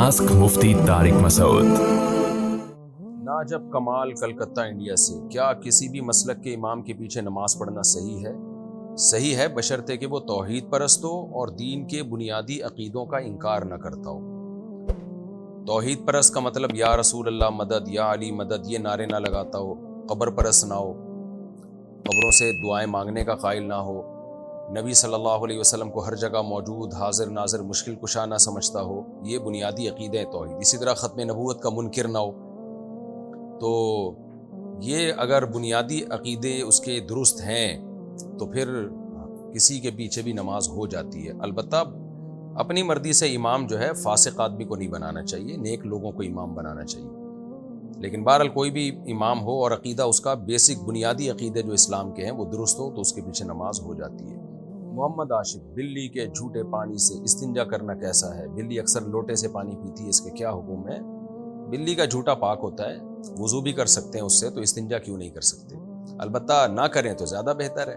Ask मुफ्ती तारिक मसूद। नाजब कमाल Calcutta India से, क्या किसी भी मसलक के इमाम के पीछे नमाज पढ़ना सही है? सही है, बशर्ते कि वो तौहीद परस्त हो और दीन के बुनियादी अकीदों का इनकार न करता हो। तौहीद परस्त का मतलब या रसूल अल्लाह मदद, या अली मदद ये नारे ना लगाता हो, कब्र परस्त ना हो, कब्रों से दुआएं मांगने का कायल ना हो, नबी सल्लल्लाहु अलैहि वसल्लम को हर जगह मौजूद हाजिर नाजिर मुश्किल कुशा ना समझता हो। ये बुनियादी अकीदे तौहीद। इसी तरह ख़त्म नबूवत का मुनकिर ना हो। तो ये अगर बुनियादी अकीदे उसके दुरुस्त हैं तो फिर किसी के पीछे भी नमाज हो जाती है। अलबत्ता अपनी मर्जी से इमाम जो है फासिक आदमी को नहीं बनाना चाहिए, नेक लोगों को इमाम बनाना चाहिए। लेकिन बहरहाल कोई भी इमाम हो और अकीदा उसका बेसिक बुनियादी अकीदे जो इस्लाम के हैं वो दुरुस्त हो तो उसके पीछे नमाज हो जाती है। मोहम्मद आशिक, बिल्ली के झूठे पानी से इस्तिंजा करना कैसा है? बिल्ली अक्सर लोटे से पानी पीती है, इसके क्या हुक्म है? बिल्ली का झूठा पाक होता है, वुजू भी कर सकते हैं उससे, तो इस्तिंजा क्यों नहीं कर सकते? अलबत्ता ना करें तो ज़्यादा बेहतर है।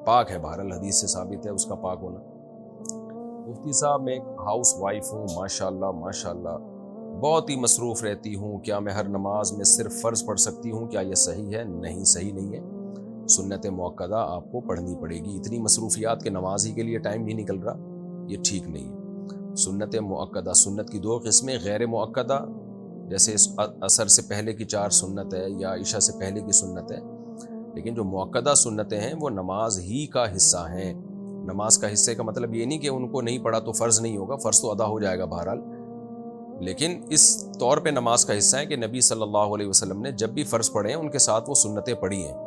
पाक है, बहरहाल हदीस से साबित है उसका पाक होना। मुफ्ती साहब, मैं एक हाउस वाइफ हूँ, माशाल्लाह माशाल्लाह बहुत ही मसरूफ़ रहती हूँ। क्या मैं हर नमाज में सिर्फ फ़र्ज़ पढ़ सकती हूँ? क्या यह सही है? नहीं, सही नहीं है। सुन्नत मुअक्कदा आपको पढ़नी पड़ेगी। इतनी मसरूफियात के नमाज ही के लिए टाइम नहीं निकल रहा, ये ठीक नहीं है। सुन्नत मुअक्कदा, सुन्नत की दो किस्में, गैर मुअक्कदा जैसे असर से पहले की 4 सुन्नत है या इशा से पहले की सुन्नत है। लेकिन जो मुअक्कदा सुन्नतें हैं वो नमाज ही का हिस्सा हैं। नमाज का हिस्से का मतलब ये नहीं कि उनको नहीं पढ़ा तो फ़र्ज़ नहीं होगा, फ़र्ज़ तो अदा हो जाएगा बहरहाल। लेकिन इस तौर पे नमाज का हिस्सा है कि नबी सल्लल्लाहु अलैहि वसल्लम ने जब भी फ़र्ज़ पढ़े हैं उनके साथ वो सुन्नतें पढ़ी हैं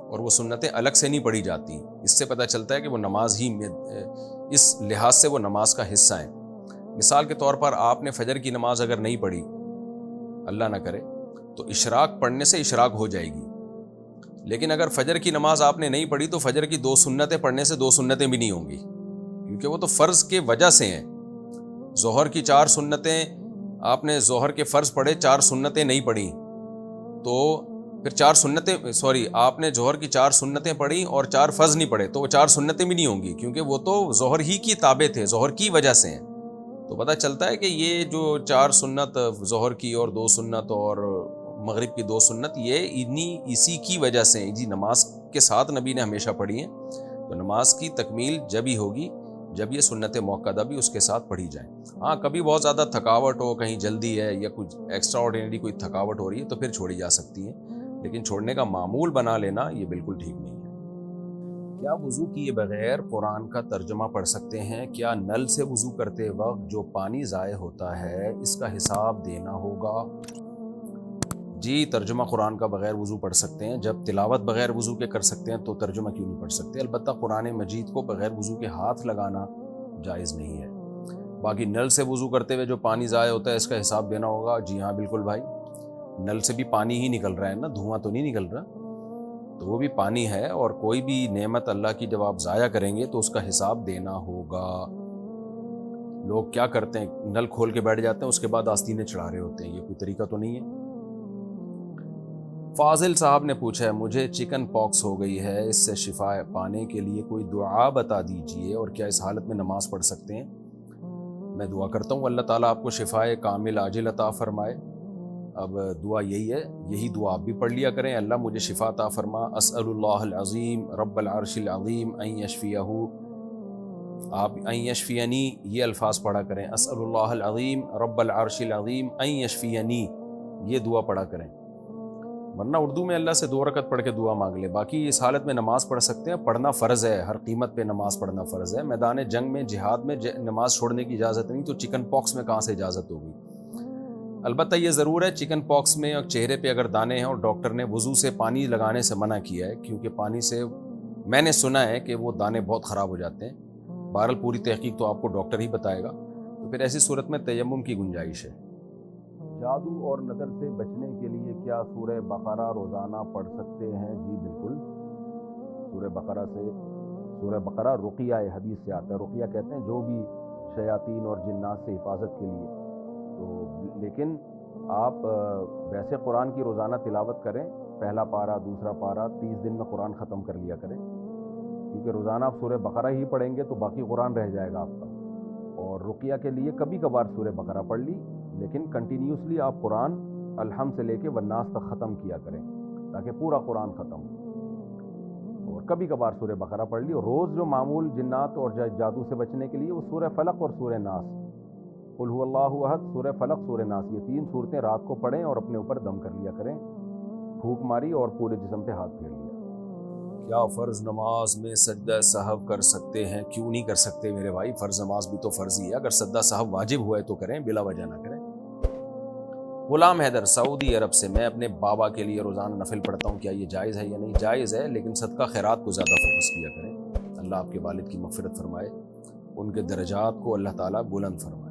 और वो सुन्नतें अलग से नहीं पढ़ी जाती। इससे पता चलता है कि वो नमाज ही में इस लिहाज से वो नमाज का हिस्सा है। मिसाल के तौर पर आपने फजर की नमाज अगर नहीं पढ़ी, अल्लाह ना करे, तो इशराक पढ़ने से इशराक हो जाएगी। लेकिन अगर फजर की नमाज आपने नहीं पढ़ी तो फजर की 2 सुन्नतें पढ़ने से 2 सुन्नतें भी नहीं होंगी, क्योंकि वो तो फ़र्ज़ के वजह से हैं। ज़ोहर की 4 सुन्नतें आपने ज़ोहर के फ़र्ज़ पढ़े, 4 सुन्नतें नहीं पढ़ी, तो फिर 4 सुन्नतें आपने ज़ोहर की 4 सुन्नतें पढ़ी और 4 फ़र्ज़ नहीं पढ़े, तो वो 4 सुन्नतें भी नहीं होंगी, क्योंकि वो तो ज़ोहर ही की ताबे थे, ज़ोहर की वजह से हैं। तो पता चलता है कि ये जो 4 सुन्नत ज़ोहर की और 2 सुन्नत और मगरिब की 2 सुन्नत, ये इसी की वजह से हैं। जी, नमाज के साथ नबी ने हमेशा पढ़ी हैं। तो नमाज की तकमील जब ही होगी जब ये सुन्नत मुअक्कदा भी उसके साथ पढ़ी जाए। हाँ, कभी बहुत ज़्यादा थकावट हो, कहीं जल्दी है या कुछ एक्स्ट्रा ऑर्डिनरी कोई थकावट हो रही है तो फिर छोड़ी जा सकती है, लेकिन छोड़ने का मामूल बना लेना ये बिल्कुल ठीक नहीं है। क्या वुज़ू किए बगैर कुरान का तर्जुमा पढ़ सकते हैं? क्या नल से वुज़ू करते वक्त जो पानी ज़ाय होता है इसका हिसाब देना होगा? जी, तर्जुमा कुरान का बगैर वुज़ू पढ़ सकते हैं। जब तिलावत बगैर वुज़ू के कर सकते हैं तो तर्जुमा क्यों नहीं पढ़ सकते? अलबत्ता कुरान मजीद को बगैर वुज़ू के हाथ लगाना जायज़ नहीं है। बाकी नल से वुज़ू करते हुए जो पानी ज़ाय होता है इसका हिसाब देना होगा। जी हाँ, बिल्कुल भाई, नल से भी पानी ही निकल रहा है ना, धुआं तो नहीं निकल रहा। तो वो भी पानी है, और कोई भी नेमत अल्लाह की जब आप ज़ाया करेंगे तो उसका हिसाब देना होगा। लोग क्या करते हैं, नल खोल के बैठ जाते हैं, उसके बाद आस्तीनें चढ़ा रहे होते हैं, ये कोई तरीका तो नहीं है। फाजिल साहब ने पूछा है, मुझे चिकन पॉक्स हो गई है, इससे शिफा पाने के लिए कोई दुआ बता दीजिए, और क्या इस हालत में नमाज पढ़ सकते हैं? मैं दुआ करता हूँ अल्लाह ताला आपको शिफाए कामिल आजिल अता फरमाए। अब दुआ यही है, यही दुआ आप भी पढ़ लिया करें, अल्लाह मुझे शिफा अता फरमा, अस्अलुल्लाहल अज़ीम रब्बल अर्शिल अज़ीम अन यशफियहू। आप अन यशफियनी ये अल्फाज पढ़ा करें, अस्अलुल्लाहल अज़ीम रब्बल अर्शिल अज़ीम अन यशफियनी, ये दुआ पढ़ा करें। वरना उर्दू में अल्लाह से 2 रकत पढ़ के दुआ मांग ले। बाकी इस हालत में नमाज पढ़ सकते हैं, पढ़ना फ़र्ज़ है, हर कीमत पे नमाज पढ़ना फ़र्ज़ है। मैदान जंग में, जिहाद में नमाज छोड़ने की इजाज़त नहीं, तो चिकन पॉक्स में कहाँ से इजाज़त होगी? अलबत्ता ये ज़रूर है, चिकन पॉक्स में और चेहरे पे अगर दाने हैं और डॉक्टर ने वुज़ू से पानी लगाने से मना किया है, क्योंकि पानी से मैंने सुना है कि वो दाने बहुत ख़राब हो जाते हैं। बहरहाल पूरी तहकीक तो आपको डॉक्टर ही बताएगा। तो फिर ऐसी सूरत में तयम्मुम की गुंजाइश है। जादू और नज़र से बचने के लिए क्या सूरह बकरा रोज़ाना पढ़ सकते हैं? जी बिल्कुल, सूरह बकरा रुक़िया हदीस से आता है। रुक़िया कहते हैं जो भी शयातीन और जिन्नात से हिफाजत के लिए। तो लेकिन आप वैसे कुरान की रोज़ाना तिलावत करें, पहला पारा, दूसरा पारा, 30 दिन में कुरान ख़त्म कर लिया करें, क्योंकि रोज़ाना आप सूरह बकरा ही पढ़ेंगे तो बाकी कुरान रह जाएगा आपका। اور رقیہ کے لیے کبھی کبھار سورہ بقرہ پڑھ لی، لیکن کنٹینیوسلی آپ قرآن الحمد سے لے کے والناس تک ختم کیا کریں تاکہ پورا قرآن ختم ہو، اور کبھی کبھار سورہ بقرہ پڑھ لی، اور روز جو معمول جنات اور جادو سے بچنے کے لیے وہ سورہ فلق اور سورہ ناس، قل هو اللہ احد، سورہ فلق، سورہ ناس، یہ 3 صورتیں رات کو پڑھیں اور اپنے اوپر دم کر لیا کریں، پھونک ماری اور پورے جسم پہ ہاتھ پھیر لیا۔ کیا فرض نماز میں سجدہ سہو کر سکتے ہیں؟ کیوں نہیں کر سکتے میرے بھائی، فرض نماز بھی تو فرض ہی ہے، اگر سجدہ سہو واجب ہوا ہے تو کریں، بلا وجہ نہ کریں۔ غلام حیدر، سعودی عرب سے، میں اپنے بابا کے لیے روزانہ نفل پڑھتا ہوں، کیا یہ جائز ہے یا نہیں؟ جائز ہے، لیکن صدقہ خیرات کو زیادہ فوکس کیا کریں۔ اللہ آپ کے والد کی مغفرت فرمائے، ان کے درجات کو اللہ تعالیٰ بلند فرمائے۔